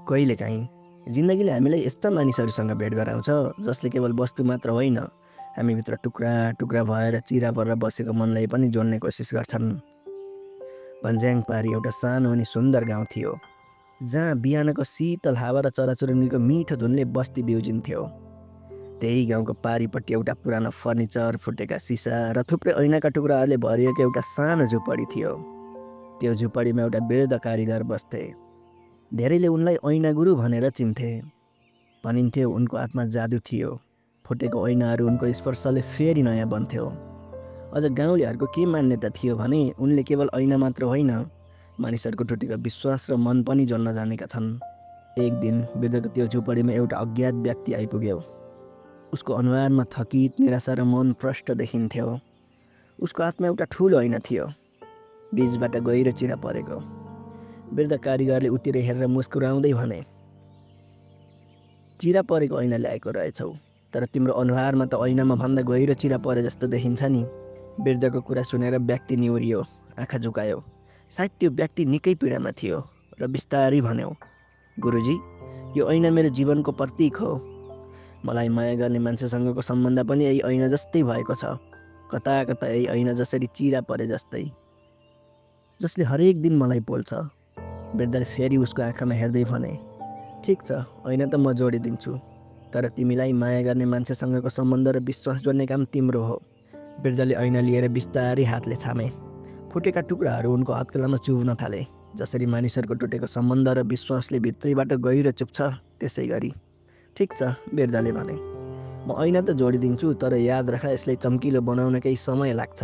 कहिलेकाहीँ जिन्दगीले हामीलाई यस्ता मानिसहरूसँग भेट गराउँछ जसले केवल वस्तु मात्र होइन, हामीभित्र टुक्रा टुक्रा भएर चिरा परेर बसेको मनलाई पनि जोड्ने कोसिस गर्छन्। पन्ज्याङ पारी एउटा सानो अनि सुन्दर गाउँ थियो, जहाँ बिहानको शीतल हावा र चराचुरुङ्गीको मिठो धुनले बस्ती बिउजिन्थ्यो। त्यही गाउँको पारिपट्टि एउटा पुरानो फर्निचर, फुटेका सिसा र थुप्रै ऐनाका टुक्राहरूले भरिएको एउटा सानो झुपडी थियो। त्यो झुपडीमा एउटा वृद्ध कारिगर बस्थे। धेरैले उनलाई ऐना गुरु भनेर चिन्थे। भनिन्थ्यो उनको हातमा जादु थियो। फुटेको ऐनाहरू उनको स्पर्शले फेरि नयाँ बन्थ्यो। अझ गाउँलेहरूको के मान्यता थियो भने उनले केवल ऐना मात्र होइन, मानिसहरूको टुटेको विश्वास र मन पनि जोड्न जानेका छन्। एक दिन वृद्धको त्यो झुपडीमा एउटा अज्ञात व्यक्ति आइपुग्यो। उसको अनुहारमा थकित, निराशा र मन प्रष्ट देखिन्थ्यो। उसको हातमा एउटा ठुलो ऐना थियो, बीचबाट गहिरो चिरा परेको। वृद्ध कारिगरले उतिर हेरेर मुस्कुराउँदै भने, चिरा परेको ऐना ल्याएको रहेछौ, तर तिम्रो अनुहारमा त ऐनामा भन्दा गहिरो चिरा परे जस्तो देखिन्छ नि। वृद्धको कुरा सुनेर व्यक्ति निहुरियो, आँखा झुकायो। सायद त्यो व्यक्ति निकै पीडामा थियो र बिस्तारै भन्यो, गुरुजी, यो ऐना मेरो जीवनको प्रतीक हो। मलाई माया गर्ने मान्छेसँगको सम्बन्ध पनि यही ऐना जस्तै भएको छ। कता कता यही ऐना जसरी चिरा परे जस्तै, जसले हरेक दिन मलाई पोल्छ। वृद्धले फेरि उसको आँखामा हेर्दै भने, ठिक छ, ऐना त म जोडिदिन्छु, तर तिमीलाई माया गर्ने मान्छेसँगको सम्बन्ध र विश्वास जोड्ने काम तिम्रो हो। वृद्धले ऐना लिएर बिस्तारै हातले छामे। फुटेका टुक्राहरू उनको हत्केलामा चुभ्न थाले। जसरी मानिसहरूको टुटेको सम्बन्ध र विश्वासले भित्रैबाट गहिरो चुप्छ, त्यसै गरी। ठिक छ, वृद्धले भने, म ऐना त जोडिदिन्छु, तर याद राख यसलाई चम्किलो बनाउन केही समय लाग्छ।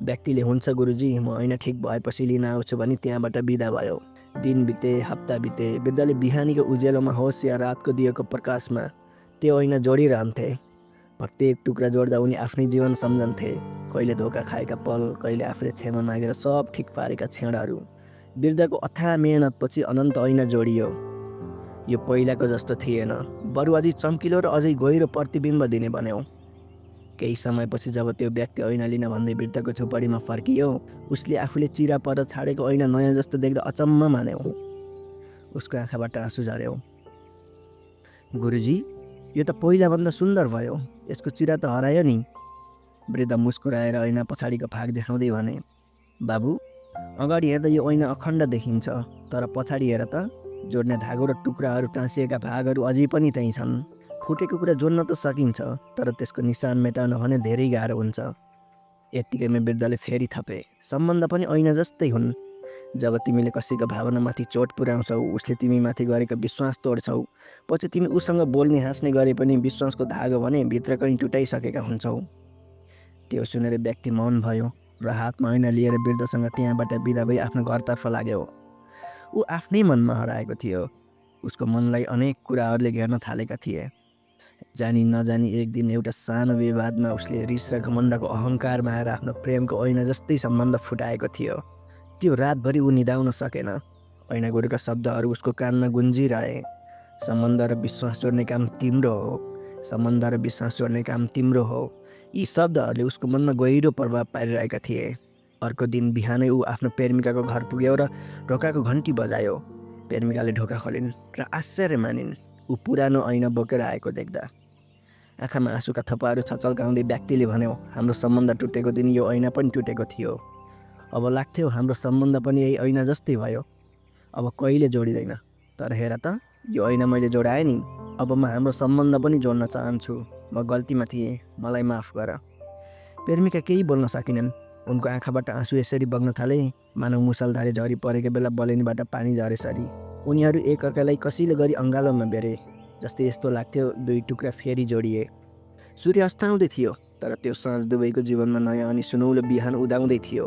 व्यक्तिले हुन्छ गुरुजी, म ऐना ठिक भएपछि लिन आउँछु भनी त्यहाँबाट बिदा भयो। दिन बिते, हप्ता बिते, वृद्धले बिहानीको उज्यालोमा होस् या रातको दियोको प्रकाशमा त्यो ऐना जोडिरहन्थे। प्रत्येक टुक्रा जोड्दा उनी आफ्नै जीवन सम्झन्थे। कहिले धोका खाएका पल, कहिले आफूले क्षमा मागेर सब ठिक पारेका क्षणहरू। वृद्धको अथाह मेहनतपछि अनन्त ऐना जोडियो। यो पहिलाको जस्तो थिएन, बरु अझै चम्किलो र अझै गहिरो प्रतिबिम्ब दिने बन्यो। केही समयपछि जब त्यो व्यक्ति ऐना लिन भन्दै वृद्धको झुपडीमा फर्कियो, उसले आफूले चिरा पर छाडेको ऐना नयाँ जस्तो देख्दा अचम्म मान्यो। उसको आँखाबाट आँसु झर्यो। गुरुजी, यो त पहिलाभन्दा सुन्दर भयो, यसको चिरा त हरायो नि। वृद्ध मुस्कुराएर ऐना पछाडिको भाग देखाउँदै भने, बाबु, अगाडि हेर्दा यो ऐना अखण्ड देखिन्छ, तर पछाडि हेर त, जोड्ने धागो र टुक्राहरू टाँसिएका भागहरू अझै पनि त्यहीँ छन्। फुटेको कुरा जोड्न त सकिन्छ, तर त्यसको निशान मेटाउन भने धेरै गाह्रो हुन्छ। यत्तिकैमा वृद्धले फेरि थपे, सम्बन्ध पनि ऐना जस्तै हुन्। जब तिमीले कसैको भावनामाथि चोट पुर्याउँछौ, उसले तिमीमाथि गरेको विश्वास तोड्छौ, पछि तिमी उसँग बोल्ने हाँस्ने गरे पनि विश्वासको धागो भने भित्र कहीँ टुटाइसकेका हुन्छौ। त्यो सुनेर व्यक्ति मौन भयो र हातमा ऐना लिएर वृद्धसँग त्यहाँबाट बिदा भई आफ्नो घरतर्फ लाग्यो। ऊ आफ्नै मनमा हराएको थियो। उसको मनलाई अनेक कुराहरूले घेर्न थालेका थिए। जानी नजानी एक दिन एउटा सानो विवादमा उसले रिस र घमण्डको अहङ्कारमा आएर आफ्नो प्रेमको ऐना जस्तै सम्बन्ध फुटाएको थियो। त्यो रातभरि ऊ निदाउन सकेन। ऐनागुरुका शब्दहरू उसको कानमा गुन्जिरहे, सम्बन्ध र विश्वास जोड्ने काम तिम्रो हो, सम्बन्ध र विश्वास जोड्ने काम तिम्रो हो। यी शब्दहरूले उसको मनमा गहिरो प्रभाव पारिरहेका थिए। अर्को दिन बिहानै ऊ आफ्नो प्रेमिकाको घर पुग्यो र ढोकाको घन्टी बजायो। प्रेमिकाले ढोका खोलिन् र आश्चर्य मानिन् ऊ पुरानो ऐना बोकेर आएको देख्दा। आँखामा आँसुका थप्पाहरू छचल्काउँदै व्यक्तिले भन्यो, हाम्रो सम्बन्ध टुटेको दिन यो ऐना पनि टुटेको थियो। अब लाग्थ्यो हाम्रो सम्बन्ध पनि यही ऐना जस्तै भयो। अब कहिले जोडिँदैन, तर हेर त, यो ऐना मैले जोडाएँ नि। अब म हाम्रो सम्बन्ध पनि जोड्न चाहन्छु। म गल्तीमा थिएँ, मलाई माफ गर। प्रेमिका केही बोल्न सकिनन्। उनको आँखाबाट आँसु यसरी बग्न थाले मानव मुसलधारे झरी परेको बेला बलेनीबाट पानी झरेसरी। उनीहरू एकअर्कालाई कसैले गरी अँगालोमा बेरे, जस्तै यस्तो लाग्थ्यो दुई टुक्रा फेरि जोडिए। सूर्य अस्ताउँदै थियो, तर त्यो साँझ दुवैको जीवनमा नयाँ अनि सुनौलो बिहान उदाउँदै थियो।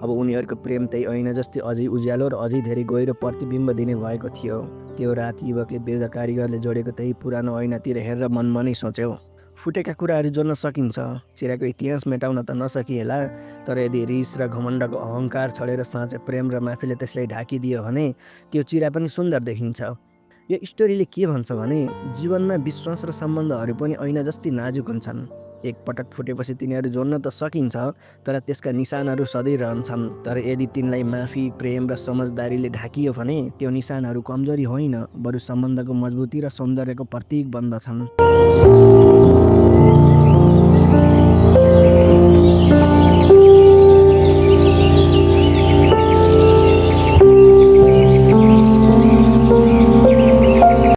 अब उनीहरूको प्रेम त्यही ऐना जस्तै अझै उज्यालो र अझै धेरै गहिरो प्रतिबिम्ब दिने भएको थियो। त्यो रात युवकले वृद्ध कारिगरले जोडेको त्यही पुरानो ऐनातिर हेरेर मनमा नै सोच्यो, फुटेका कुराहरू जोड्न सकिन्छ, चिराको इतिहास मेटाउन त नसकिएला, तर यदि रिस र घमण्डको अहङ्कार छोडेर साँचो प्रेम र माफीले त्यसलाई ढाकिदियो भने त्यो चिरा पनि सुन्दर देखिन्छ। यो स्टोरीले के भन्छ भने जीवनमा विश्वास र सम्बन्धहरू पनि ऐना जस्तै नाजुक हुन्छन्। एकपटक फुटेपछि तिनीहरू जोड्न त सकिन्छ, तर त्यसका निशानहरू सधैँ रहन्छन्। तर यदि तिनलाई माफी, प्रेम र समझदारीले ढाकियो भने त्यो निशानहरू कमजोरी होइन, बरु सम्बन्धको मजबुती र सौन्दर्यको प्रतीक बन्दछन्।